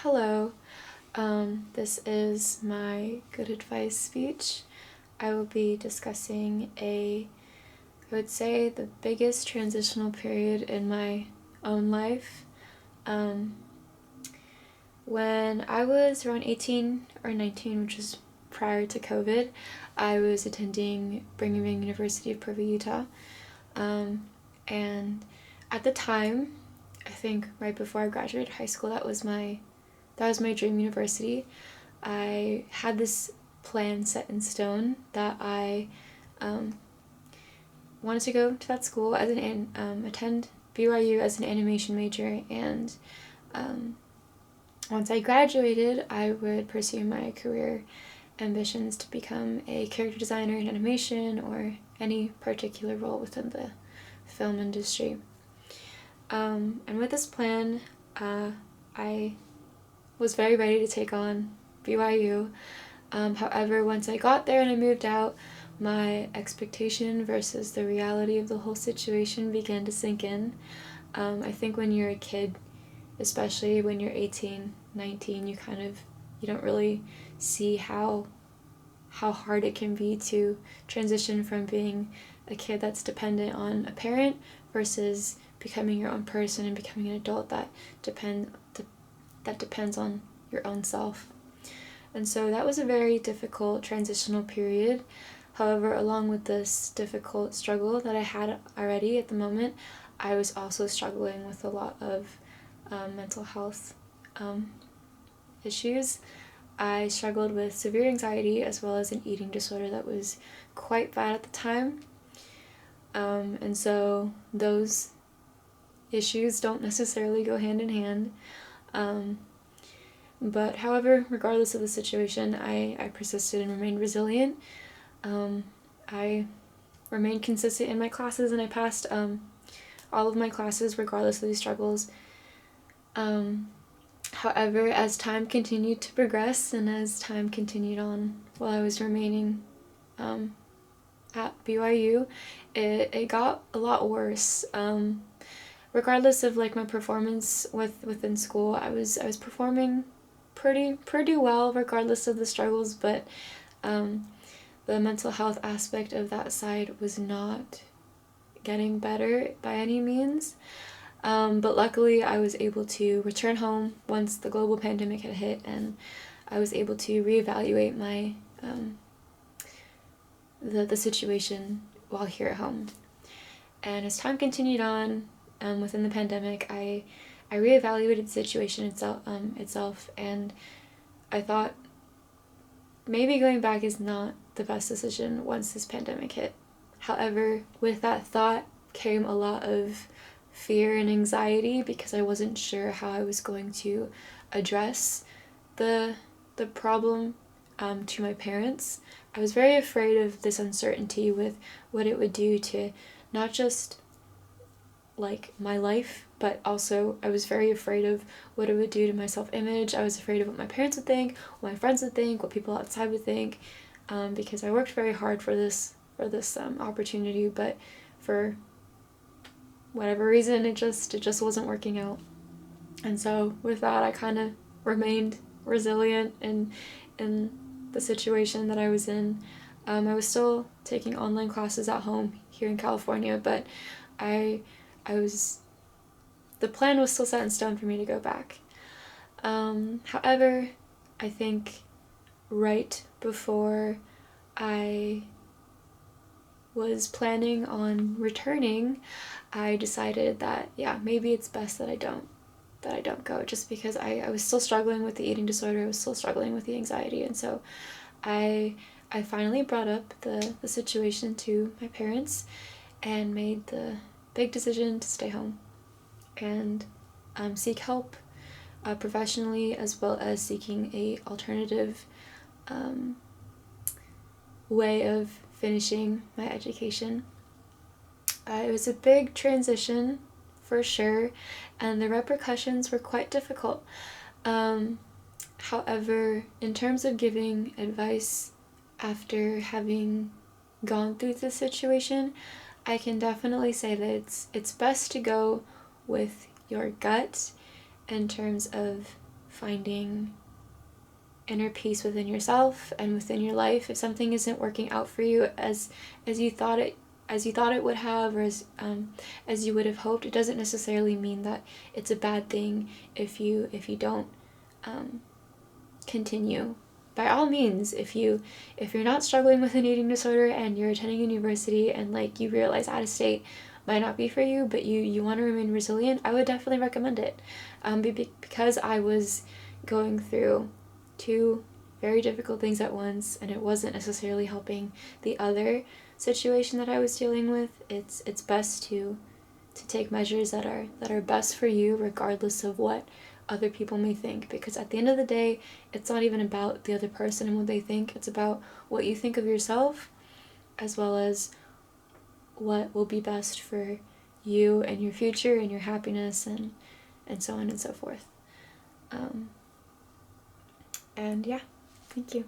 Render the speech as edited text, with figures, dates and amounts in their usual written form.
Hello, this is my good advice speech. I will be discussing I would say, the biggest transitional period in my own life. Um, when I was around 18 or 19, which was prior to COVID, I was attending Brigham Young University of Provo, Utah. And at the time, I think right before I graduated high school, that was my dream university. I had this plan set in stone that I wanted to go to that school as attend BYU as an animation major, and once I graduated, I would pursue my career ambitions to become a character designer in animation or any particular role within the film industry. And with this plan, I was very ready to take on BYU. However, once I got there and I moved out, my expectation versus the reality of the whole situation began to sink in. I think when you're a kid, especially when you're 18, 19, you don't really see how hard it can be to transition from being a kid that's dependent on a parent versus becoming your own person and becoming an adult that depends on your own self. And so that was a very difficult transitional period. However, along with this difficult struggle that I had already at the moment, I was also struggling with a lot of mental health issues. I struggled with severe anxiety as well as an eating disorder that was quite bad at the time. And so those issues don't necessarily go hand in hand. But however, regardless of the situation, I persisted and remained resilient. I remained consistent in my classes, and I passed all of my classes regardless of these struggles. However, as time continued to progress and as time continued on while I was remaining at BYU, it got a lot worse. Regardless of my performance within school, I was performing pretty well regardless of the struggles, but the mental health aspect of that side was not getting better by any means. But luckily I was able to return home once the global pandemic had hit, and I was able to reevaluate my the situation while here at home. And as time continued on within the pandemic, I reevaluated the situation itself, and I thought maybe going back is not the best decision once this pandemic hit. However, with that thought came a lot of fear and anxiety because I wasn't sure how I was going to address the problem to my parents. I was very afraid of this uncertainty with what it would do to not just my life, but also I was very afraid of what it would do to my self-image. I was afraid of what my parents would think, what my friends would think, what people outside would think, because I worked very hard for this opportunity, but for whatever reason it just wasn't working out. And so with that, I kind of remained resilient in the situation that I was in. I was still taking online classes at home here in California, but the plan was still set in stone for me to go back. However, I think right before I was planning on returning, I decided that maybe it's best that I don't go, just because I was still struggling with the eating disorder, I was still struggling with the anxiety, and so I finally brought up the situation to my parents and made the big decision to stay home and seek help professionally, as well as seeking a alternative way of finishing my education. It was a big transition for sure, and the repercussions were quite difficult. However, in terms of giving advice after having gone through this situation, I can definitely say that it's best to go with your gut in terms of finding inner peace within yourself and within your life. If something isn't working out for you as you thought it would have, or as you would have hoped, it doesn't necessarily mean that it's a bad thing if you don't continue. By all means, if you're not struggling with an eating disorder and you're attending university and like you realize out of state might not be for you, but you want to remain resilient, I would definitely recommend it. Because I was going through two very difficult things at once, and it wasn't necessarily helping the other situation that I was dealing with. It's best to take measures that are best for you, regardless of what other people may think, because at the end of the day, it's not even about the other person and what they think. It's about what you think of yourself, as well as what will be best for you and your future and your happiness, and so on and so forth. And yeah, thank you.